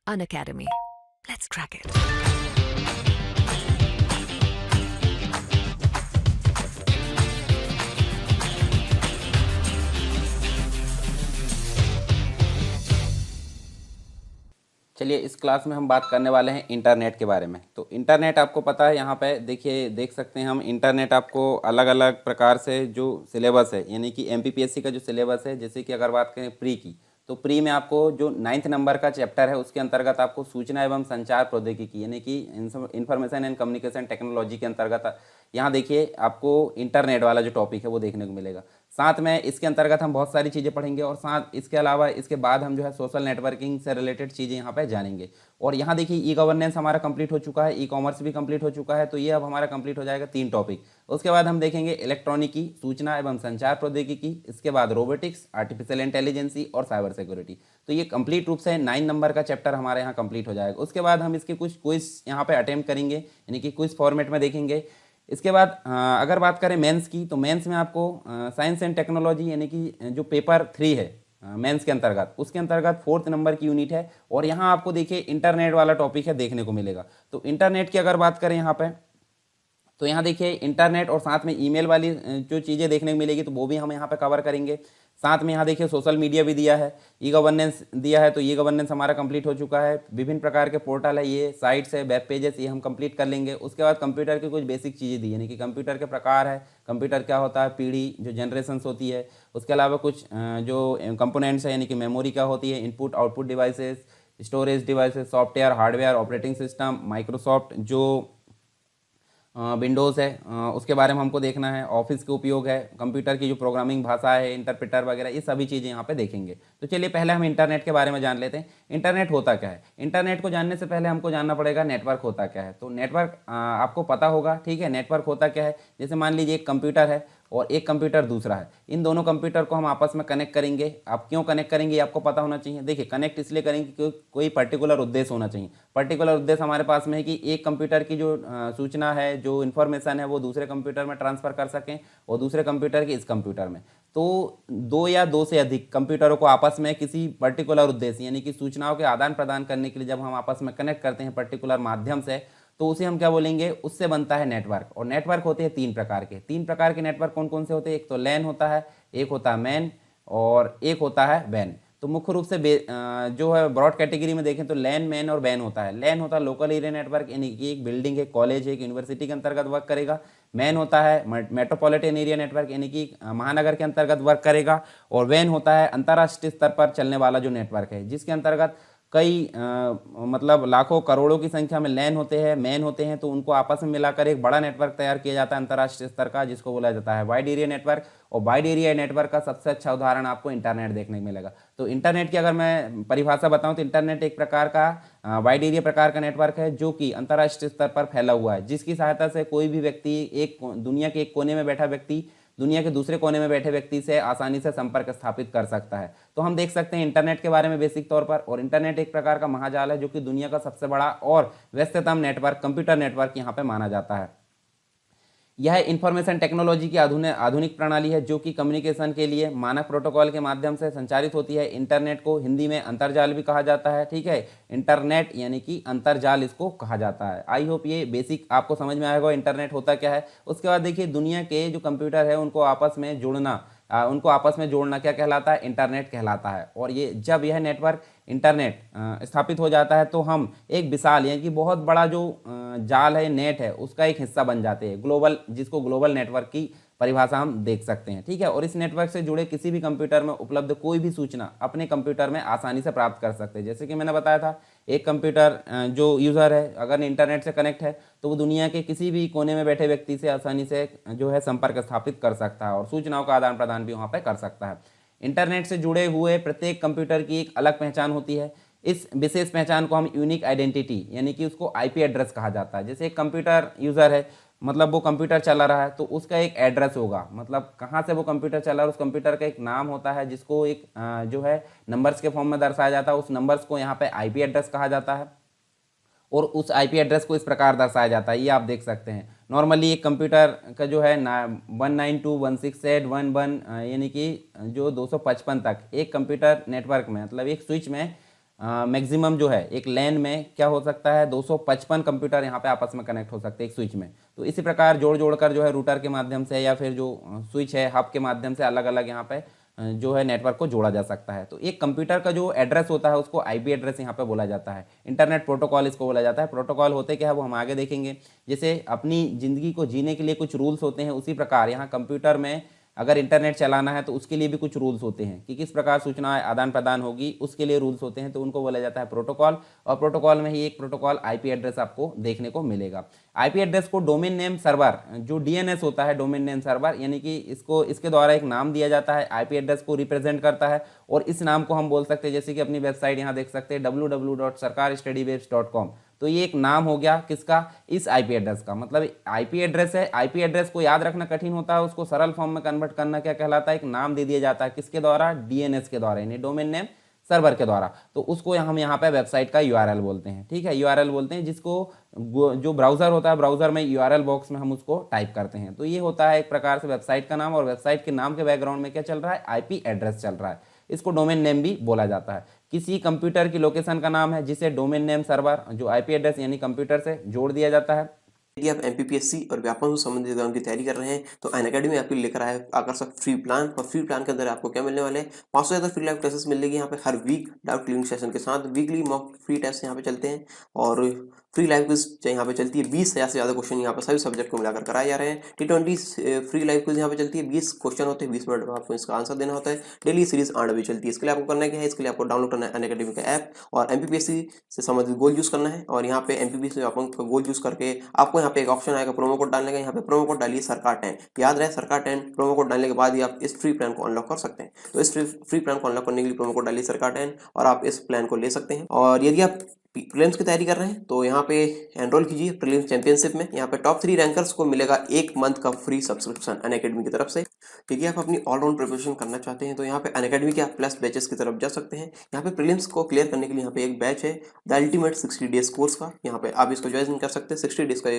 Unacademy. Let's crack it. चलिए इस class में हम बात करने वाले हैं इंटरनेट के बारे में। तो इंटरनेट आपको पता है, यहाँ पे देखिए देख सकते हैं हम। इंटरनेट आपको अलग अलग प्रकार से जो सिलेबस है, यानी कि एमपीपीएससी का जो सिलेबस है, जैसे कि अगर बात करें प्री की, तो प्री में आपको जो 9th नंबर का चैप्टर है उसके अंतर्गत आपको सूचना एवं संचार प्रौद्योगिकी यानी कि इंफॉर्मेशन एंड कम्युनिकेशन टेक्नोलॉजी के अंतर्गत यहाँ देखिए आपको इंटरनेट वाला जो टॉपिक है वो देखने को मिलेगा। साथ में इसके अंतर्गत हम बहुत सारी चीज़ें पढ़ेंगे और साथ इसके अलावा इसके बाद हम जो है सोशल नेटवर्किंग से रिलेटेड चीज़ें यहाँ पे जानेंगे। और यहाँ देखिए ई गवर्नेंस हमारा कंप्लीट हो चुका है, ई कॉमर्स भी कंप्लीट हो चुका है, तो ये अब हमारा कंप्लीट हो जाएगा 3 टॉपिक। उसके बाद हम देखेंगे इलेक्ट्रॉनिकी, सूचना एवं संचार प्रौद्योगिकी, इसके बाद रोबोटिक्स, आर्टिफिशियल इंटेलिजेंसी और साइबर सिक्योरिटी। तो ये कंप्लीट रूप से 9 नंबर का चैप्टर हमारे यहाँ कंप्लीट हो जाएगा। उसके बाद हम इसके कुछ क्विज यहाँ पे अटेम्प्ट करेंगे, यानी कि क्विज फॉर्मेट में देखेंगे। इसके बाद अगर बात करें मेंस की, तो मेंस में आपको साइंस एंड टेक्नोलॉजी यानी कि जो पेपर 3 है मेंस के अंतर्गत, उसके अंतर्गत 4th नंबर की यूनिट है। और यहाँ आपको देखिए इंटरनेट वाला टॉपिक है देखने को मिलेगा। तो इंटरनेट की अगर बात करें यहाँ पे, तो यहाँ देखिए इंटरनेट और साथ में ईमेल वाली जो चीज़ें देखने को मिलेगी, तो वो भी हम यहाँ पे कवर करेंगे। साथ में यहाँ देखिए सोशल मीडिया भी दिया है, ई गवर्नेंस दिया है, तो ई गवर्नेंस हमारा कंप्लीट हो चुका है। विभिन्न प्रकार के पोर्टल है, ये साइट्स है, वेब पेजेस, ये हम कंप्लीट कर लेंगे। उसके बाद कंप्यूटर की कुछ बेसिक चीज़ें दी, यानी कि कंप्यूटर के प्रकार है, कंप्यूटर क्या होता है, पीढ़ी जो जनरेशन्स होती है। उसके अलावा कुछ जो कंपोनेंट्स है, यानी कि मेमोरी क्या होती है, input output devices, storage devices, software, hardware, operating system, Microsoft जो विंडोज़ है, उसके बारे में हमको देखना है। ऑफिस के उपयोग है, कंप्यूटर की जो प्रोग्रामिंग भाषा है, इंटरप्रेटर वगैरह, ये सभी चीज़ें यहाँ पे देखेंगे। तो चलिए पहले हम इंटरनेट के बारे में जान लेते हैं। इंटरनेट होता क्या है? इंटरनेट को जानने से पहले हमको जानना पड़ेगा नेटवर्क होता क्या है। तो नेटवर्क आपको पता होगा, ठीक है। नेटवर्क होता क्या है? जैसे मान लीजिए एक कंप्यूटर है और एक कंप्यूटर दूसरा है, इन दोनों कंप्यूटर को हम आपस में कनेक्ट करेंगे। आप क्यों कनेक्ट करेंगे ये आपको पता होना चाहिए। देखिए कनेक्ट इसलिए करेंगे क्योंकि कोई पर्टिकुलर उद्देश्य होना चाहिए। पर्टिकुलर उद्देश्य हमारे पास में है कि एक कंप्यूटर की जो सूचना है, जो इन्फॉर्मेशन है, वो दूसरे कंप्यूटर में ट्रांसफर कर सकें और दूसरे कंप्यूटर की इस कंप्यूटर में। तो 2 या 2 से अधिक कंप्यूटरों को आपस में किसी पर्टिकुलर उद्देश्य यानी कि सूचनाओं के आदान प्रदान करने के लिए जब हम आपस में कनेक्ट करते हैं पर्टिकुलर माध्यम से, तो उसे हम क्या बोलेंगे, उससे बनता है नेटवर्क। और नेटवर्क होते हैं 3 प्रकार के। 3 प्रकार के नेटवर्क कौन कौन से होते हैं? एक तो लैन होता है, एक होता है मैन और एक होता है वैन। तो मुख्य रूप से जो है ब्रॉड कैटेगरी में देखें तो लैन, मैन और वैन होता है। लैन होता है लोकल एरिया नेटवर्क, यानी कि एक बिल्डिंग है, कॉलेज है, एक यूनिवर्सिटी के अंतर्गत वर्क करेगा। मैन होता है मेट्रोपॉलिटन एरिया नेटवर्क, यानी कि महानगर के अंतर्गत वर्क करेगा। और वैन होता है अंतर्राष्ट्रीय स्तर पर चलने वाला जो नेटवर्क है, जिसके अंतर्गत कई मतलब लाखों करोड़ों की संख्या में लैन होते हैं, मैन होते हैं। तो उनको आपस में मिलाकर एक बड़ा नेटवर्क तैयार किया जाता है अंतर्राष्ट्रीय स्तर का, जिसको बोला जाता है वाइड एरिया नेटवर्क। और वाइड एरिया नेटवर्क का सबसे अच्छा उदाहरण आपको इंटरनेट देखने को मिलेगा। तो इंटरनेट की अगर मैं परिभाषा बताऊं तो इंटरनेट एक प्रकार का वाइड एरिया प्रकार का नेटवर्क है, जो कि अंतर्राष्ट्रीय स्तर पर फैला हुआ है, जिसकी सहायता से कोई भी व्यक्ति, एक दुनिया के एक कोने में बैठा व्यक्ति दुनिया के दूसरे कोने में बैठे व्यक्ति से आसानी से संपर्क स्थापित कर सकता है। तो हम देख सकते हैं इंटरनेट के बारे में बेसिक तौर पर। और इंटरनेट एक प्रकार का महाजाल है, जो कि दुनिया का सबसे बड़ा और व्यस्ततम नेटवर्क, कंप्यूटर नेटवर्क यहाँ पे माना जाता है। यह इंफॉर्मेशन टेक्नोलॉजी की आधुनिक प्रणाली है, जो कि कम्युनिकेशन के लिए मानक प्रोटोकॉल के माध्यम से संचालित होती है। इंटरनेट को हिंदी में अंतरजाल भी कहा जाता है, ठीक है। इंटरनेट यानी कि अंतरजाल इसको कहा जाता है। आई होप ये बेसिक आपको समझ में आएगा इंटरनेट होता क्या है। उसके बाद देखिए दुनिया के जो कंप्यूटर है उनको आपस में जोड़ना क्या कहलाता है? इंटरनेट कहलाता है। और ये जब यह नेटवर्क इंटरनेट स्थापित हो जाता है, तो हम एक विशाल यानी कि बहुत बड़ा जो जाल है, नेट है, उसका एक हिस्सा बन जाते हैं, ग्लोबल, जिसको ग्लोबल नेटवर्क की परिभाषा हम देख सकते हैं, ठीक है। और इस नेटवर्क से जुड़े किसी भी कंप्यूटर में उपलब्ध कोई भी सूचना अपने कंप्यूटर में आसानी से प्राप्त कर सकते हैं। जैसे कि मैंने बताया था, एक कंप्यूटर जो यूज़र है अगर इंटरनेट से कनेक्ट है, तो वो दुनिया के किसी भी कोने में बैठे व्यक्ति से आसानी से जो है संपर्क स्थापित कर सकता है और सूचनाओं का आदान प्रदान भी वहाँ पर कर सकता है। इंटरनेट से जुड़े हुए प्रत्येक कंप्यूटर की एक अलग पहचान होती है। इस विशेष पहचान को हम यूनिक आइडेंटिटी यानी कि उसको आईपी एड्रेस कहा जाता है। जैसे एक कंप्यूटर यूज़र है, मतलब वो कंप्यूटर चला रहा है, तो उसका एक एड्रेस होगा, मतलब कहाँ से वो कंप्यूटर चला रहा है, उस कंप्यूटर का एक नाम होता है, जिसको एक जो है नंबर्स के फॉर्म में दर्शाया जाता है। उस नंबर्स को यहाँ पे आईपी एड्रेस कहा जाता है। और उस आईपी एड्रेस को इस प्रकार दर्शाया जाता है, ये आप देख सकते हैं। नॉर्मली एक कंप्यूटर का जो है 192.168.1.1 यानी कि जो 255 तक एक कंप्यूटर नेटवर्क में, मतलब एक स्विच में मैक्सिमम जो है एक लैन में क्या हो सकता है 255 कंप्यूटर यहाँ पे आपस में कनेक्ट हो सकते हैं एक स्विच में। तो इसी प्रकार जोड़ जोड़ कर जो है रूटर के माध्यम से या फिर जो स्विच है हब के माध्यम से अलग अलग यहाँ पे जो है नेटवर्क को जोड़ा जा सकता है। तो एक कंप्यूटर का जो एड्रेस होता है उसको आईपी एड्रेस यहाँ पे बोला जाता है। इंटरनेट प्रोटोकॉल इसको बोला जाता है। प्रोटोकॉल होते क्या है वो हम आगे देखेंगे। जैसे अपनी ज़िंदगी को जीने के लिए कुछ रूल्स होते हैं, उसी प्रकार यहाँ कंप्यूटर में अगर इंटरनेट चलाना है तो उसके लिए भी कुछ रूल्स होते हैं कि किस प्रकार सूचना आदान प्रदान होगी, उसके लिए रूल्स होते हैं। तो उनको बोला जाता है प्रोटोकॉल। और प्रोटोकॉल में ही एक प्रोटोकॉल आईपी एड्रेस आपको देखने को मिलेगा। आईपी एड्रेस को डोमेन नेम सर्वर, जो डीएनएस होता है डोमेन नेम सर्वर, यानी कि इसके द्वारा एक नाम दिया जाता है, आईपी एड्रेस को रिप्रेजेंट करता है। और इस नाम को हम बोल सकते हैं, जैसे कि अपनी वेबसाइट यहाँ देख सकते हैं www.sarkarstudybase.com। तो ये एक नाम हो गया किसका, इस आईपी एड्रेस का। मतलब आईपी एड्रेस है, आईपी एड्रेस को याद रखना कठिन होता है, उसको सरल फॉर्म में कन्वर्ट करना क्या कहलाता है, एक नाम दे दिया जाता है किसके द्वारा, डीएनएस के द्वारा, यानी डोमेन नेम सर्वर के द्वारा। तो उसको हम यहाँ पे वेबसाइट का यूआरएल बोलते हैं। ठीक है, यूआरएल बोलते हैं जिसको जो ब्राउजर होता है, ब्राउजर में यूआरएल बॉक्स में हम उसको टाइप करते हैं। तो ये होता है एक प्रकार से वेबसाइट का नाम। और वेबसाइट के नाम के बैकग्राउंड में क्या चल रहा है, आईपी एड्रेस चल रहा है। इसको डोमेन नेम भी बोला जाता है। किसी कंप्यूटर की लोकेशन का नाम है जिसे डोमेन नेम सर्वर, जो आईपी एड्रेस यानी कंप्यूटर से जोड़ दिया जाता है। यदि आप एमपीपीएससी और व्यापम से संबंधित एग्जाम की तैयारी कर रहे हैं तो अनअकैडमी आपके लिए लेकर आया है आकर्षक फ्री प्लान। और फ्री प्लान के अंदर आपको क्या मिलने वाले हैं, 500 से ज़्यादा फ्री लाइव क्लासेस मिलेगी यहाँ पे हर वीक, डाउट क्लियरिंग सेशन के साथ। वीकली मॉक फ्री टेस्ट यहाँ पे चलते हैं और फ्री लाइव क्विज यहाँ पे चलती है। 20,000 से ज़्यादा क्वेश्चन यहाँ पे सभी सब्जेक्ट को मिलाकर कराए जा रहे हैं। T20 फ्री लाइव क्विज यहाँ पे चलती है। 20 क्वेश्चन होते हैं, 20 मिनट में आपको इसका आंसर देना होता है। डेली सीरीज 8 बजे चलती है। इसके लिए आपको करना क्या है, इसके लिए आपको डाउनलोड करना है अनअकैडमी का ऐप और एमपीपीएससी से संबंधित गोल यूज करना है। और यहाँ पे एमपीपीएससी का गोल यूज करके आपको यहाँ पे एक ऑप्शन आएगा प्रोमो कोड डालने का। यहाँ पे प्रोमो कोड डालिए सरकार 10, याद रहे सरकार 10। प्रोमो कोड डालने के बाद ही आप इस फ्री प्लान को अनलॉक कर सकते हैं। तो इस फ्री प्लान को अनलॉक करने के लिए प्रोमो कोड डालिए सरकार 10 और आप इस प्लान को ले सकते हैं। और यदि आप प्रीलिम्स की तैयारी कर रहे हैं तो यहाँ पे एनरोल कीजिए प्रीलिम्स चैंपियनशिप में। यहाँ पे टॉप 3 रैंकर्स को मिलेगा 1 मंथ का फ्री सब्सक्रिप्शन अनअकैडमी की तरफ से। यदि आप अपनी ऑलराउंड प्रिपरेशन करना चाहते हैं तो यहाँ पे अनअकैडमी के आप प्लस बैचेस की तरफ जा सकते हैं। यहाँ पे प्रीलिम्स को क्लियर करने के लिए यहाँ पे एक बैच है द अल्टीमेट 60 डेज कोर्स का। यहाँ पे आप इसको ज्वाइन कर सकते हैं। 60 डेज का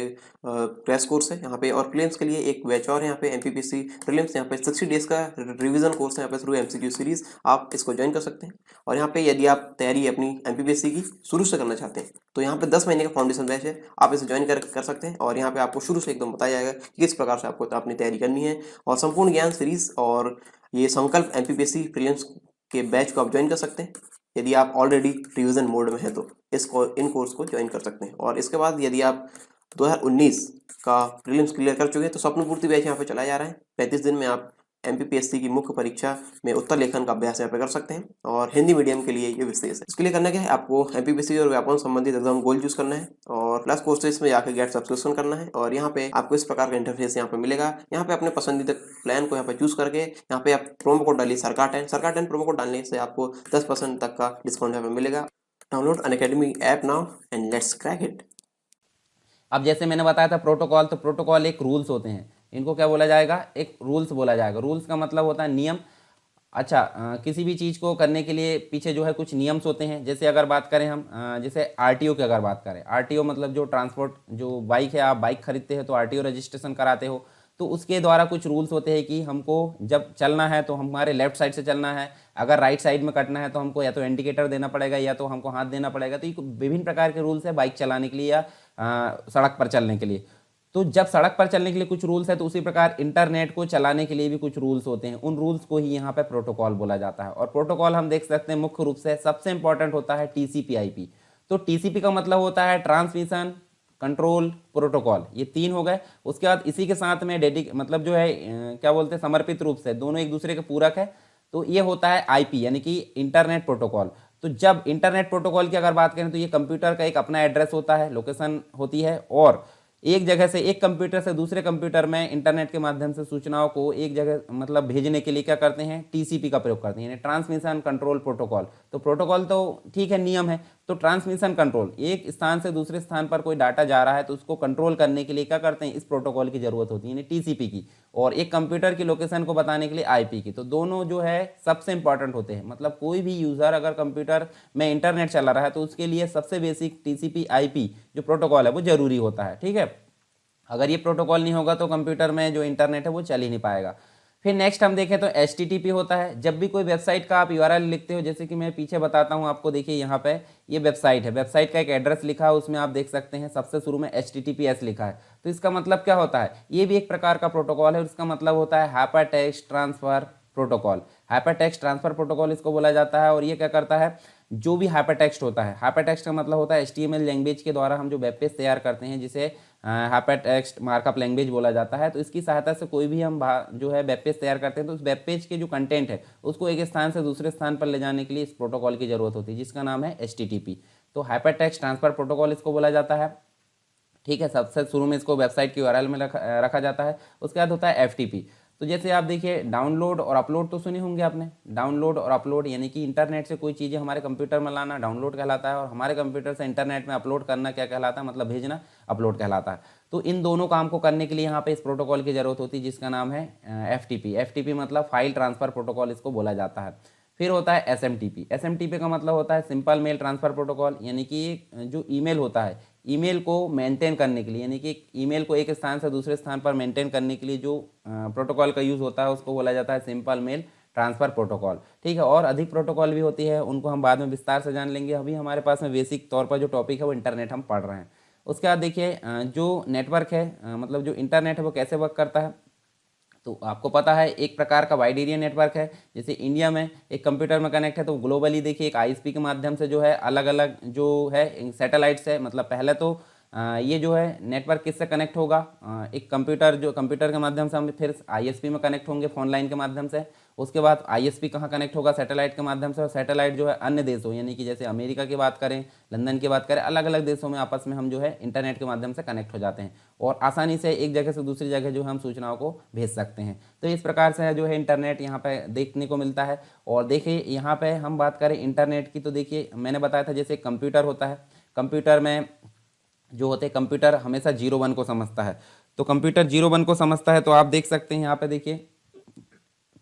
क्रैश कोर्स है यहाँ पे। और प्रीलिम्स के लिए एक बैच और यहाँ पे एमपीपीएससी प्रीलिम्स, यहाँ पे 60 डेज का रिवीजन कोर्स है यहाँ पे थ्रू एमसीक्यू सीरीज। आप इसको ज्वाइन कर सकते हैं। और यहाँ पे यदि आप तैयारी अपनी एमपीपीएससी की शुरू से करना चाहते हैं तो यहाँ पे 10 महीने का फाउंडेशन बैच है, आप इसे ज्वाइन कर सकते हैं। और यहाँ पे आपको शुरू से एकदम बताया जाएगा कि किस प्रकार से आपको अपनी तैयारी करनी है। और संपूर्ण ज्ञान सीरीज और ये संकल्प एमपीपीएससी प्रीलिम्स के बैच को आप ज्वाइन कर सकते हैं। यदि आप ऑलरेडी रिविजन मोड में हैं तो इन कोर्स को ज्वाइन कर सकते हैं। और इसके बाद यदि आप 2019 का प्रीलिम्स क्लियर कर चुके हैं तो स्वप्न पूर्ति बैच यहाँ पे चलाया जा रहा है। 35 दिन में आप एमपीपीएससी की मुख्य परीक्षा में उत्तर लेखन का अभ्यास यहाँ पे कर सकते हैं। और हिंदी मीडियम के लिए ये विशेष है। इसके लिए करना क्या है, आपको एमपीपीएससी और व्यापम संबंधित एग्जाम गोल चूज करना है और प्लस कोर्सेज में जाकर गेट सब्सक्रिप्शन करना है। और यहाँ पे आपको इस प्रकार का इंटरफेस यहाँ पे मिलेगा। यहाँ पे अपने पसंदीदा प्लान को यहाँ पे चूज करके यहाँ पे आप प्रोमो कोड डालिए सरकार 10 प्रोमो कोड डालने से आपको 10% तक का डिस्काउंट यहाँ पे मिलेगा। Download Unacademy app now and let's crack it. अब जैसे मैंने बताया था प्रोटोकॉल, तो प्रोटोकॉल एक रूल्स होते हैं। इनको क्या बोला जाएगा, एक रूल्स बोला जाएगा। रूल्स का मतलब होता है नियम। अच्छा, किसी भी चीज़ को करने के लिए पीछे जो है कुछ नियम्स होते हैं। जैसे अगर बात करें हम जैसे आरटीओ की अगर बात करें, आरटीओ मतलब जो ट्रांसपोर्ट, जो बाइक है, आप बाइक खरीदते हैं तो आरटीओ रजिस्ट्रेशन कराते हो। तो उसके द्वारा कुछ रूल्स होते हैं कि हमको जब चलना है तो हमारे लेफ्ट साइड से चलना है, अगर राइट साइड में कटना है तो हमको या तो इंडिकेटर देना पड़ेगा या तो हमको हाथ देना पड़ेगा। तो ये विभिन्न प्रकार के रूल्स है बाइक चलाने के लिए या सड़क पर चलने के लिए। तो जब सड़क पर चलने के लिए कुछ रूल्स है तो उसी प्रकार इंटरनेट को चलाने के लिए भी कुछ रूल्स होते हैं। उन रूल्स को ही यहाँ पे प्रोटोकॉल बोला जाता है। और प्रोटोकॉल हम देख सकते हैं मुख्य रूप से सबसे इंपॉर्टेंट होता है टीसीपी आईपी। तो टीसीपी का मतलब होता है ट्रांसमिशन कंट्रोल प्रोटोकॉल, ये 3 हो गए। उसके बाद इसी के साथ में मतलब जो है क्या बोलते हैं, समर्पित रूप से दोनों एक दूसरे के पूरक है। तो ये होता है आईपी यानी कि इंटरनेट प्रोटोकॉल। तो जब इंटरनेट प्रोटोकॉल की अगर बात करें तो ये कंप्यूटर का एक अपना एड्रेस होता है, लोकेशन होती है। और एक जगह से, एक कंप्यूटर से दूसरे कंप्यूटर में इंटरनेट के माध्यम से सूचनाओं को एक जगह मतलब भेजने के लिए क्या करते हैं, टीसीपी का प्रयोग करते हैं, यानी ट्रांसमिशन कंट्रोल प्रोटोकॉल। तो प्रोटोकॉल तो ठीक है, नियम है। तो ट्रांसमिशन कंट्रोल, एक स्थान से दूसरे स्थान पर कोई डाटा जा रहा है तो उसको कंट्रोल करने के लिए क्या करते हैं, इस प्रोटोकॉल की जरूरत होती है, यानी टीसीपी की। और एक कंप्यूटर की लोकेशन को बताने के लिए आईपी की। तो दोनों जो है सबसे इंपॉर्टेंट होते हैं। मतलब कोई भी यूजर अगर कंप्यूटर में इंटरनेट चला रहा है तो उसके लिए सबसे बेसिक टीसीपी आईपी जो प्रोटोकॉल है वो जरूरी होता है। ठीक है, अगर ये प्रोटोकॉल नहीं होगा तो कंप्यूटर में जो इंटरनेट है वो चल ही नहीं पाएगा। फिर नेक्स्ट हम देखें तो HTTP होता है। जब भी कोई वेबसाइट का आप URL लिखते हो, जैसे कि मैं पीछे बताता हूँ आपको, देखिए यहाँ पे ये वेबसाइट है, वेबसाइट का एक एड्रेस लिखा है, उसमें आप देख सकते हैं सबसे शुरू में HTTPS लिखा है। तो इसका मतलब क्या होता है, ये भी एक प्रकार का प्रोटोकॉल है और इसका मतलब होता है hyper text transfer protocol. Hyper text transfer protocol इसको बोला जाता है। और ये क्या करता है, जो भी हाइपर टेक्स्ट होता है, हाइपर टेक्स्ट का मतलब होता है HTML लैंग्वेज के द्वारा हम जो वेब पेज तैयार करते हैं, जिसे हाइपर टेक्स्ट मार्कअप लैंग्वेज बोला जाता है। तो इसकी सहायता से कोई भी हम जो है वेब पेज तैयार करते हैं, तो उस वेब पेज के जो कंटेंट है उसको एक स्थान से दूसरे स्थान पर ले जाने के लिए इस प्रोटोकॉल की जरूरत होती है, जिसका नाम है HTTP। तो हाइपर टेक्स्ट ट्रांसफर प्रोटोकॉल इसको बोला जाता है। ठीक है, सबसे शुरू में इसको वेबसाइट की URL में रखा जाता है। उसके बाद होता है FTP। तो जैसे आप देखिए, डाउनलोड और अपलोड तो सुने होंगे आपने। डाउनलोड और अपलोड यानी कि इंटरनेट से कोई चीज़ें हमारे कंप्यूटर में लाना डाउनलोड कहलाता है, और हमारे कंप्यूटर से इंटरनेट में अपलोड करना क्या कहलाता है, मतलब भेजना अपलोड कहलाता है। तो इन दोनों काम को करने के लिए यहाँ पे इस प्रोटोकॉल की जरूरत होती है, जिसका नाम है FTP। FTP मतलब फाइल ट्रांसफर प्रोटोकॉल इसको बोला जाता है। फिर होता है SMTP। SMTP का मतलब होता है सिंपल मेल ट्रांसफर प्रोटोकॉल, यानी कि जो ईमेल होता है, ईमेल को मेंटेन करने के लिए, यानी कि ईमेल को एक स्थान से दूसरे स्थान पर मेंटेन करने के लिए जो प्रोटोकॉल का यूज़ होता है उसको बोला जाता है सिंपल मेल ट्रांसफ़र प्रोटोकॉल। ठीक है, और अधिक प्रोटोकॉल भी होती है, उनको हम बाद में विस्तार से जान लेंगे। अभी हमारे पास में बेसिक तौर पर जो टॉपिक है वो इंटरनेट हम पढ़ रहे हैं। उसके बाद देखिए जो नेटवर्क है, मतलब जो इंटरनेट है वो कैसे वर्क करता है। तो आपको पता है एक प्रकार का वाइड एरिया नेटवर्क है। जैसे इंडिया में एक कंप्यूटर में कनेक्ट है, तो ग्लोबली देखिए एक ISP के माध्यम से जो है अलग अलग जो है सैटेलाइट्स है, मतलब पहले तो ये जो है नेटवर्क किससे कनेक्ट होगा, एक कंप्यूटर के माध्यम से हम फिर ISP में कनेक्ट होंगे फ़ोन लाइन के माध्यम से। उसके बाद ISP कहाँ कनेक्ट होगा, सैटेलाइट के माध्यम से। और सैटेलाइट जो है अन्य देशों, यानी कि जैसे अमेरिका की बात करें, लंदन की बात करें, अलग अलग देशों में आपस में हम जो है इंटरनेट के माध्यम से कनेक्ट हो जाते हैं और आसानी से एक जगह से दूसरी जगह जो है हम सूचनाओं को भेज सकते हैं। तो इस प्रकार से जो है इंटरनेट यहाँ पे देखने को मिलता है। और देखिए यहाँ पे हम बात करें इंटरनेट की, तो देखिए मैंने बताया था जैसे कंप्यूटर होता है, कंप्यूटर में जो होते हैं, कंप्यूटर हमेशा 0 1 को समझता है। तो कंप्यूटर 0 1 को समझता है, तो आप देख सकते हैं यहाँ पे देखिए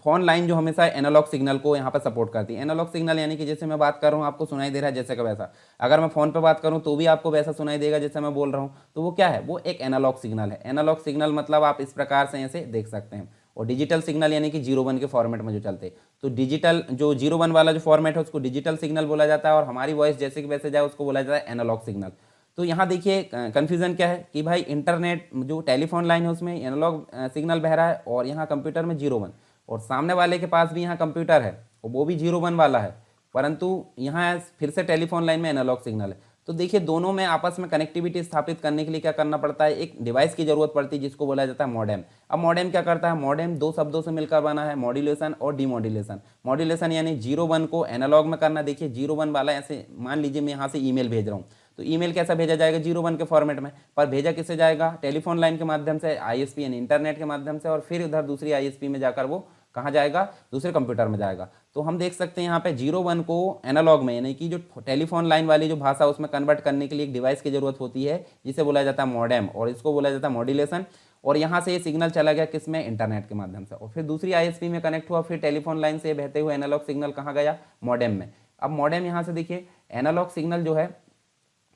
फोन लाइन जो हमेशा एनालॉग सिग्नल को यहाँ पर सपोर्ट करती है। एनालॉग सिग्नल यानी कि जैसे मैं बात कर रहा हूँ आपको सुनाई दे रहा है जैसे का वैसा, अगर मैं फ़ोन पे बात करूँ तो भी आपको वैसा सुनाई देगा जैसे मैं बोल रहा हूँ। तो वो क्या है, वो एक एनालॉग सिग्नल है। एनालॉग सिग्नल मतलब आप इस प्रकार से ऐसे देख सकते हैं। और डिजिटल सिग्नल यानी कि 0 1 के फॉर्मेट में जो चलते हैं, तो डिजिटल जो 0 1 वाला जो फॉर्मेट है उसको डिजिटल सिग्नल बोला जाता है, और हमारी वॉइस जैसे कि वैसे जाए उसको बोला जाता है एनालॉग सिग्नल। तो यहाँ देखिए कन्फ्यूजन क्या है कि भाई इंटरनेट जो टेलीफोन लाइन है उसमें एनालॉग सिग्नल बह रहा है और यहाँ कंप्यूटर में 0 1, और सामने वाले के पास भी यहाँ कंप्यूटर है और वो भी 0 1 वाला है, परंतु यहाँ फिर से टेलीफोन लाइन में एनालॉग सिग्नल है। तो देखिए दोनों में आपस में कनेक्टिविटी स्थापित करने के लिए क्या करना पड़ता है, एक डिवाइस की जरूरत पड़ती है जिसको बोला जाता है मॉडेम। अब मॉडेम क्या करता है, मॉडेम 2 शब्दों से मिलकर बना है, मॉड्यूलेशन और डीमॉड्यूलेशन। मॉड्यूलेशन यानी 0 1 को एनालॉग में करना। देखिए 0 1 वाला ऐसे मान लीजिए मैं यहाँ से ईमेल भेज रहा हूँ, तो ईमेल कैसा भेजा जाएगा, 0 1 के फॉर्मेट में, पर भेजा किससे जाएगा, टेलीफोन लाइन के माध्यम से, ISP यानी इंटरनेट के माध्यम से, और फिर उधर दूसरी ISP में जाकर वो कहाँ जाएगा, दूसरे कंप्यूटर में जाएगा। तो हम देख सकते हैं यहाँ पे 0 1 को एनालॉग में यानी कि जो टेलीफोन लाइन वाली जो भाषा उसमें कन्वर्ट करने के लिए एक डिवाइस की जरूरत होती है जिसे बोला जाता है मॉडेम, और इसको बोला जाता है मॉड्यूलेशन। और यहाँ से ये सिग्नल चला गया किसमें, इंटरनेट के माध्यम से, और फिर दूसरी ISP में कनेक्ट हुआ, फिर टेलीफोन लाइन से बहते हुए एनालॉग सिग्नल कहाँ गया, मॉडेम में। अब मॉडेम यहाँ से देखिए एनालॉग सिग्नल जो है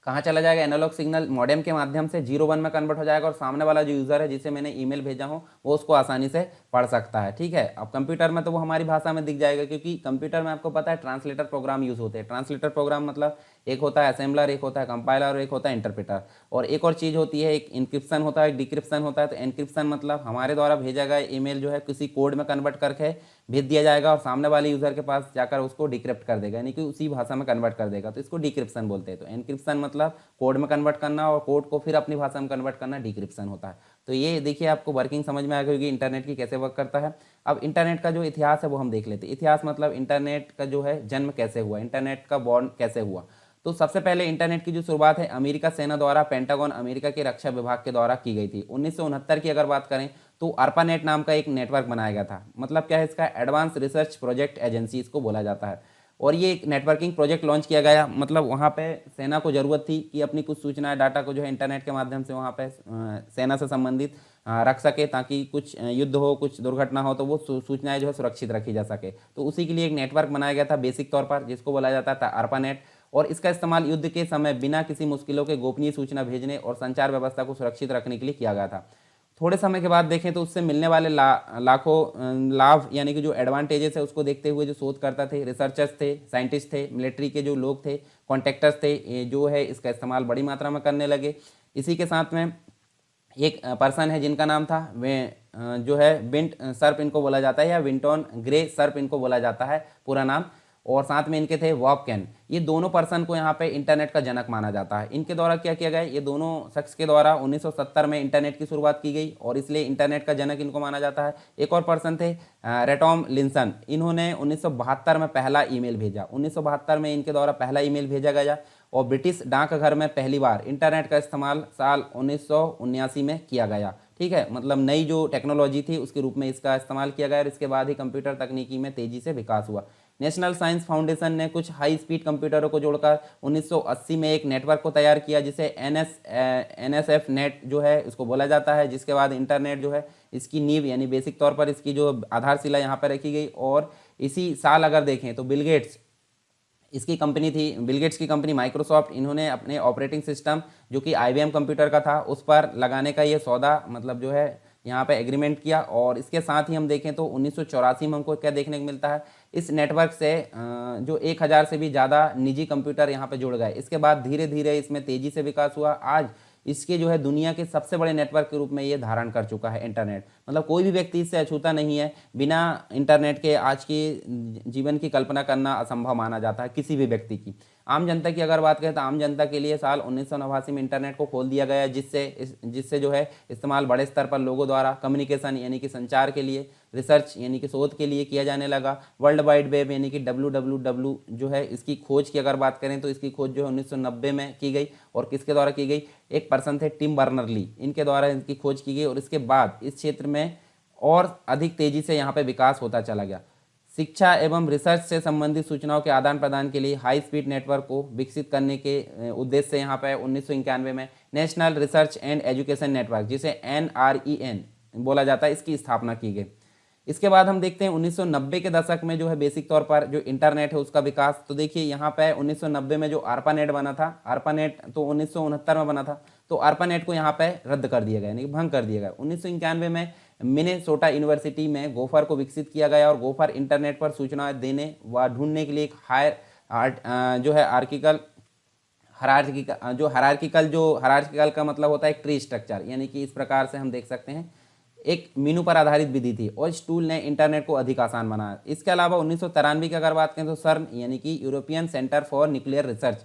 कहाँ चला जाएगा, एनालॉग सिग्नल मॉडेम के माध्यम से 0 1 में कन्वर्ट हो जाएगा, और सामने वाला जो यूज़र है जिसे मैंने ईमेल भेजा हो वो उसको आसानी से पढ़ सकता है। ठीक है, अब कंप्यूटर में तो वो हमारी भाषा में दिख जाएगा, क्योंकि कंप्यूटर में आपको पता है ट्रांसलेटर प्रोग्राम यूज़ होते हैं। ट्रांसलेटर प्रोग्राम मतलब एक होता है असेंबलर, एक होता है कंपाइलर और एक होता है इंटरप्रेटर, और एक और चीज़ होती है, एक इनक्रिप्शन होता है, एक डिक्रिप्शन होता है। तो इनक्रिप्शन मतलब हमारे द्वारा भेजा गया ईमेल जो है किसी कोड में कन्वर्ट करके भेज दिया जाएगा और सामने वाले यूज़र के पास जाकर उसको डिक्रिप्ट कर देगा, यानी कि उसी भाषा में कन्वर्ट कर देगा, तो इसको डिक्रिप्शन बोलते हैं। तो एनक्रिप्शन मतलब कोड में कन्वर्ट करना और कोड को फिर अपनी भाषा में कन्वर्ट करना डिक्रिप्शन होता है। तो ये देखिए आपको वर्किंग समझ में आ गई होगी इंटरनेट की कैसे वर्क करता है। अब इंटरनेट का जो इतिहास है वो हम देख लेते हैं। इतिहास मतलब इंटरनेट का जो है जन्म कैसे हुआ, इंटरनेट का बॉर्न कैसे हुआ। तो सबसे पहले इंटरनेट की जो शुरुआत है अमेरिका सेना द्वारा पेंटागन अमेरिका के रक्षा विभाग के द्वारा की गई थी। 1969 की अगर बात करें तो ARPANET नाम का एक नेटवर्क बनाया गया था। मतलब क्या है इसका, एडवांस रिसर्च प्रोजेक्ट एजेंसी इसको बोला जाता है। और ये एक नेटवर्किंग प्रोजेक्ट लॉन्च किया गया, मतलब वहाँ पे सेना को ज़रूरत थी कि अपनी कुछ सूचना डाटा को जो है इंटरनेट के माध्यम से वहाँ पे सेना से संबंधित रख सके, ताकि कुछ युद्ध हो, कुछ दुर्घटना हो तो वो सूचनाएं जो है सुरक्षित रखी जा सके। तो उसी के लिए एक नेटवर्क बनाया गया था बेसिक तौर पर, जिसको बोला जाता था ARPANET। और इसका इस्तेमाल युद्ध के समय बिना किसी मुश्किलों के गोपनीय सूचना भेजने और संचार व्यवस्था को सुरक्षित रखने के लिए किया गया था। थोड़े समय के बाद देखें तो उससे मिलने वाले लाखों लाभ यानी कि जो एडवांटेजेस है उसको देखते हुए जो शोधकर्ता थे, रिसर्चर्स थे, साइंटिस्ट थे, मिलिट्री के जो लोग थे, कॉन्ट्रैक्टर्स थे, ये जो है इसका इस्तेमाल बड़ी मात्रा में करने लगे। इसी के साथ में एक पर्सन है जिनका नाम था वे जो है विंट सर्प इनको बोला जाता है, या विंटन ग्रे सर्प इनको बोला जाता है पूरा नाम, और साथ में इनके थे वॉपकैन। ये दोनों पर्सन को यहाँ पे इंटरनेट का जनक माना जाता है। इनके द्वारा क्या किया गया, ये दोनों शख्स के द्वारा 1970 में इंटरनेट की शुरुआत की गई और इसलिए इंटरनेट का जनक इनको माना जाता है। एक और पर्सन थे रेटॉम लिंसन, इन्होंने 1972 में पहला ईमेल भेजा। 1972 में इनके द्वारा पहला ईमेल भेजा गया और ब्रिटिश डाकघर में पहली बार इंटरनेट का इस्तेमाल साल 1979 में किया गया। ठीक है, मतलब नई जो टेक्नोलॉजी थी उसके रूप में इसका इस्तेमाल किया गया और इसके बाद ही कंप्यूटर तकनीकी में तेजी से विकास हुआ। नेशनल साइंस फाउंडेशन ने कुछ हाई स्पीड कंप्यूटरों को जोड़कर 1980 में एक नेटवर्क को तैयार किया जिसे NSF नेट जो है उसको बोला जाता है, जिसके बाद इंटरनेट जो है इसकी नींव यानी बेसिक तौर पर इसकी जो आधारशिला यहाँ पर रखी गई। और इसी साल अगर देखें तो बिल गेट्स इसकी कंपनी थी, बिल गेट्स की कंपनी माइक्रोसॉफ्ट, इन्होंने अपने ऑपरेटिंग सिस्टम जो कि IBM कंप्यूटर का था उस पर लगाने का ये सौदा मतलब जो है यहाँ पे एग्रीमेंट किया। और इसके साथ ही हम देखें तो 1984 में हमको क्या देखने को मिलता है, इस नेटवर्क से जो 1000 से भी ज़्यादा निजी कंप्यूटर यहाँ पे जुड़ गए। इसके बाद धीरे धीरे इसमें तेज़ी से विकास हुआ। आज इसके जो है दुनिया के सबसे बड़े नेटवर्क के रूप में ये धारण कर चुका है इंटरनेट। मतलब कोई भी व्यक्ति इससे अछूता नहीं है। बिना इंटरनेट के आज की जीवन की कल्पना करना असंभव माना जाता है किसी भी व्यक्ति की। आम जनता की अगर बात करें तो आम जनता के लिए साल 1989 में इंटरनेट को खोल दिया गया, जिससे जो है इस्तेमाल बड़े स्तर पर लोगों द्वारा कम्युनिकेशन यानी कि संचार के लिए, रिसर्च यानी कि शोध के लिए किया जाने लगा। वर्ल्ड वाइड वेब यानी कि WWW जो है इसकी खोज की अगर बात करें तो इसकी खोज जो है 1990 में की गई। और किसके द्वारा की गई, एक पर्सन थे टिम बर्नर ली, इनके द्वारा इनकी खोज की गई। और इसके बाद इस क्षेत्र में और अधिक तेजी से यहाँ पे विकास होता चला गया। शिक्षा एवं रिसर्च से संबंधित सूचनाओं के आदान प्रदान के लिए हाई स्पीड नेटवर्क को विकसित करने के उद्देश्य से यहाँ पे 1991 में national research and education network, जिसे NREN बोला जाता है, इसकी स्थापना की गई। इसके बाद हम देखते हैं 1990 के दशक में जो है बेसिक तौर पर जो इंटरनेट है उसका विकास। तो देखिए यहाँ पे 1990 में जो ARPANET बना था, ARPANET तो 1969 में बना था, तो ARPANET को यहाँ पे रद्द कर दिया गया यानी कि भंग कर दिया गया। 1991 में मिनेसोटा यूनिवर्सिटी में गोफर को विकसित किया गया और गोफर इंटरनेट पर सूचनाएं देने व ढूंढने के लिए एक जो है हायरार्किकल का मतलब होता है एक ट्री स्ट्रक्चर, यानी कि इस प्रकार से हम देख सकते हैं एक मीनू पर आधारित विधि थी और इस टूल ने इंटरनेट को अधिक आसान बनाया। इसके अलावा 1993 की अगर बात करें तो सर्न यानी कि European centre for nuclear research,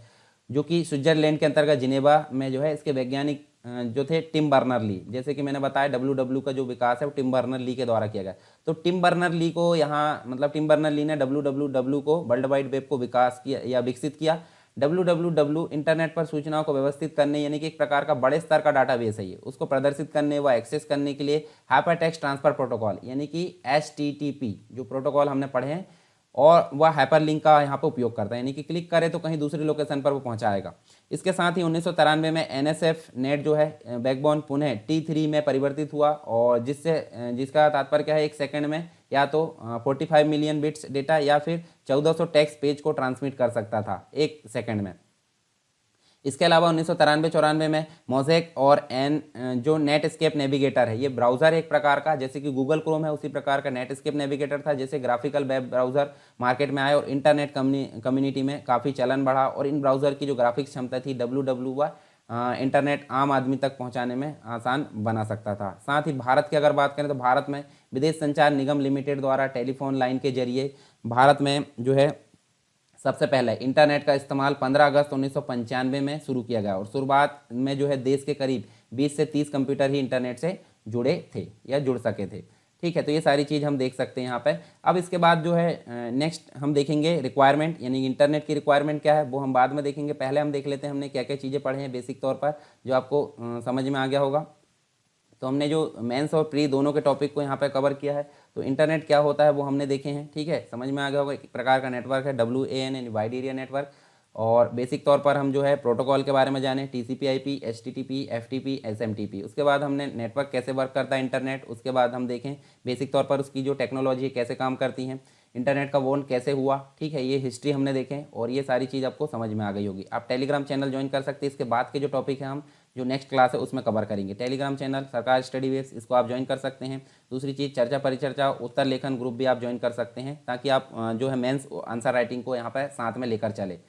जो कि स्विट्जरलैंड के अंतर्गत जिनेवा में जो है, इसके वैज्ञानिक जो थे टिम बर्नर ली, जैसे कि मैंने बताया WW का जो विकास है वो टिम बर्नर ली के द्वारा किया गया। तो टिम बर्नर ली को यहाँ मतलब टिम बर्नर ली ने WWW को वर्ल्ड वाइड वेब को विकास किया या विकसित किया। WWW इंटरनेट पर सूचनाओं को व्यवस्थित करने यानी कि एक प्रकार का बड़े स्तर का डाटाबेस है ये, उसको प्रदर्शित करने व एक्सेस करने के लिए हाइपरटेक्स्ट ट्रांसफर प्रोटोकॉल यानी कि HTTP जो प्रोटोकॉल हमने पढ़े हैं और वह हाइपरलिंक का यहाँ पर उपयोग करता है, यानी कि क्लिक करे तो कहीं दूसरी लोकेशन पर वो पहुँचाएगा। इसके साथ ही 1993 में NSF नेट जो है बैकबोन पुनः T3 में परिवर्तित हुआ और जिसका तात्पर्य क्या है, एक सेकंड में या तो 45 मिलियन बिट्स डेटा या फिर 1400 टेक्स्ट पेज को ट्रांसमिट कर सकता था एक सेकंड में। इसके अलावा 1993-94 में मोज़ेक और जो नेटस्केप नेविगेटर है, ये ब्राउज़र एक प्रकार का जैसे कि गूगल क्रोम है उसी प्रकार का नेटस्केप नेविगेटर था, जैसे ग्राफिकल वेब ब्राउज़र मार्केट में आए और इंटरनेट कम्युनिटी में काफ़ी चलन बढ़ा। और इन ब्राउज़र की जो ग्राफिक्स क्षमता थी WW व इंटरनेट आम आदमी तक पहुंचाने में आसान बना सकता था। साथ ही भारत की अगर बात करें तो भारत में विदेश संचार निगम लिमिटेड द्वारा टेलीफोन लाइन के जरिए भारत में जो है सबसे पहले इंटरनेट का इस्तेमाल 15 अगस्त 1995 में शुरू किया गया और शुरुआत में जो है देश के करीब 20 से 30 कंप्यूटर ही इंटरनेट से जुड़े थे या जुड़ सके थे। ठीक है, तो ये सारी चीज़ हम देख सकते हैं यहाँ पे। अब इसके बाद जो है नेक्स्ट हम देखेंगे रिक्वायरमेंट, यानी इंटरनेट की रिक्वायरमेंट क्या है वो हम बाद में देखेंगे। पहले हम देख लेते हैं हमने क्या क्या चीज़ें पढ़े हैं बेसिक तौर पर जो आपको समझ में आ गया होगा। तो हमने जो मेंस और प्री दोनों के टॉपिक को यहाँ पे कवर किया है। तो इंटरनेट क्या होता है वो हमने देखे हैं, ठीक है, समझ में आ गया होगा। एक प्रकार का नेटवर्क है WAN यानी वाइड एरिया नेटवर्क। और बेसिक तौर पर हम जो है प्रोटोकॉल के बारे में जाने, TCP/IP, HTTP, FTP, SMTP। उसके बाद हमने नेटवर्क कैसे वर्क करता है इंटरनेट, उसके बाद हम देखें बेसिक तौर पर उसकी जो टेक्नोलॉजी कैसे काम करती हैं, इंटरनेट का वोन कैसे हुआ, ठीक है, ये हिस्ट्री हमने देखें और ये सारी चीज़ आपको समझ में आ गई होगी। आप टेलीग्राम चैनल ज्वाइन कर सकते हैं। इसके बाद के जो टॉपिक है हम जो नेक्स्ट क्लास है उसमें कवर करेंगे। टेलीग्राम चैनल सरकार स्टडी वेब्स, इसको आप ज्वाइन कर सकते हैं। दूसरी चीज़, चर्चा परिचर्चा उत्तर लेखन ग्रुप भी आप ज्वाइन कर सकते हैं, ताकि आप जो है मेंस आंसर राइटिंग को यहाँ पर साथ में लेकर चले।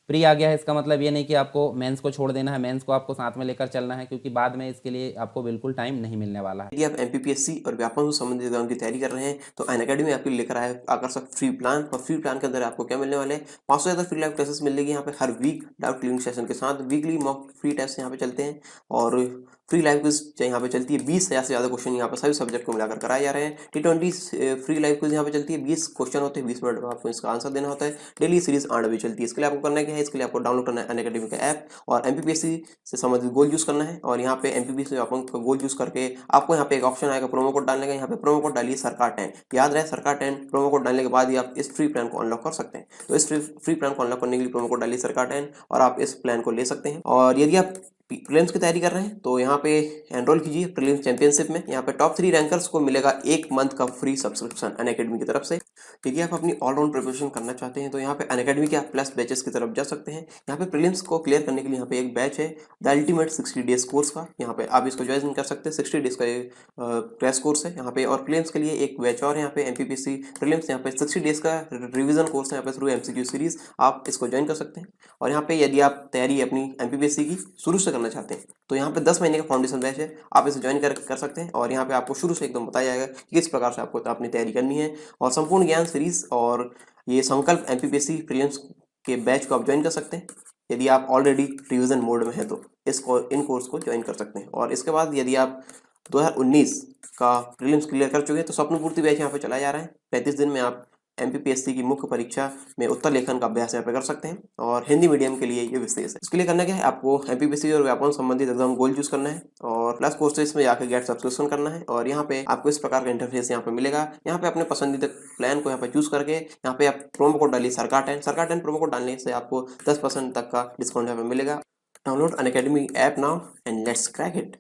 प्री आ गया है, इसका मतलब ये नहीं कि आपको मेंस को छोड़ देना है, मेंस को आपको साथ में लेकर चलना है, क्योंकि बाद में इसके लिए आपको बिल्कुल टाइम नहीं मिलने वाला है। यदि आप एमपीपीएससी और व्यापम से संबंधित एग्जाम की तैयारी कर रहे हैं तो अनअकैडमी आपके लिए लेकर आया आकर्षक फ्री प्लान। और फ्री प्लान के अंदर आपको क्या मिलने वाले हैं, 500 से ज़्यादा फ्री लाइव क्लासेस मिलेगी यहाँ पे हर वीक डाउट क्लियरिंग सेशन के साथ। वीकली मॉक फ्री टेस्ट यहाँ पे चलते हैं और फ्री लाइव क्विज यहाँ पे चलती है। 20,000 से ज़्यादा क्वेश्चन यहाँ पे सभी सब्जेक्ट को मिलाकर कराए जा रहे हैं। T20 फ्री लाइव क्विज यहाँ पे चलती है। 20 क्वेश्चन होते हैं, 20 मिनट में आपको इसका आंसर देना होता है। डेली सीरीज 8 बजे चलती है। इसके लिए आपको करना क्या है, इसके लिए आपको डाउनलोड करना है अनअकैडमी का ऐप और एमपीपीएससी से संबंधित गोल यूज करना है। और यहाँ पे एमपीपीएससी का गोल यूज करके आपको यहाँ पे एक ऑप्शन आएगा प्रोमो कोड डालने का। यहाँ पे प्रोमो कोड डालिए सरकार 10, याद रहे सरकार 10। प्रोमो कोड डालने के बाद ही आप इस फ्री प्लान को अनलॉक कर सकते हैं। तो इस फ्री प्लान को अनलॉक करने के लिए प्रोमो कोड डालिए सरकार 10 और आप इस प्लान को ले सकते हैं। और यदि आप प्रीलिम्स की तैयारी कर रहे हैं तो यहाँ पे एनरोल कीजिए प्रीलिम्स चैंपियनशिप में। यहाँ पे टॉप 3 रैंकर्स को मिलेगा 1 मंथ का फ्री सब्सक्रिप्शन अनअकैडमी की तरफ से। यदि आप अपनी ऑलराउंड प्रिपरेशन करना चाहते हैं तो यहाँ पे अनअकैडमी के आप प्लस बैचेस की तरफ जा सकते हैं। यहाँ पे प्रीलिम्स को क्लियर करने के लिए यहाँ पे एक बैच है द अल्टीमेट 60 डेज कोर्स का। यहाँ पे आप इसको ज्वाइन कर सकते हैं। 60 डेज का क्रैश कोर्स है यहाँ पे। और प्रीलिम्स के लिए एक बैच और यहाँ पे एमपीपीसी प्रीलिम्स यहाँ पे 60 डेज का रिवीजन कोर्स है यहाँ पे थ्रू एमसीक्यू सीरीज। आप इसको ज्वाइन कर सकते हैं। और यहाँ पे यदि आप तैयारी अपनी एमपीपीसी की शुरू से करना चाहते हैं तो यहाँ पे 10 महीने का फाउंडेशन बैच है, आप इसे ज्वाइन कर सकते हैं। और यहाँ पे आपको शुरू से एकदम बताया जाएगा कि किस प्रकार से आपको अपनी तैयारी करनी है। और संपूर्ण ज्ञान सीरीज और ये संकल्प एमपीपीएससी प्रीलिम्स के बैच को आप ज्वाइन कर सकते हैं। यदि आप ऑलरेडी रिविजन मोड में हैं तो इन कोर्स को ज्वाइन कर सकते हैं। और इसके बाद यदि आप 2019 का प्रीलिम्स क्लियर कर चुके हैं तो स्वप्न पूर्ति बैच यहाँ पे चलाया जा रहा है। 35 दिन में आप एमपीपीएससी की मुख्य परीक्षा में उत्तर लेखन का अभ्यास यहाँ पे कर सकते हैं। और हिंदी मीडियम के लिए ये विशेष है। इसके लिए करना क्या है, आपको एमपीपीएससी और व्यापम संबंधित एग्जाम गोल चूज करना है और प्लस कोर्सेज में जाकर गेट सब्सक्रिप्शन करना है। और यहाँ पे आपको इस प्रकार का इंटरफेस यहाँ पे मिलेगा। यहाँ पे अपने पसंदीदा प्लान को यहाँ पे चूज करके यहाँ पे आप प्रोमो कोड डालिए सरकार 10 प्रोमो कोड डालने से आपको 10% तक का डिस्काउंट यहाँ पे मिलेगा। Download Unacademy app now and let's crack it.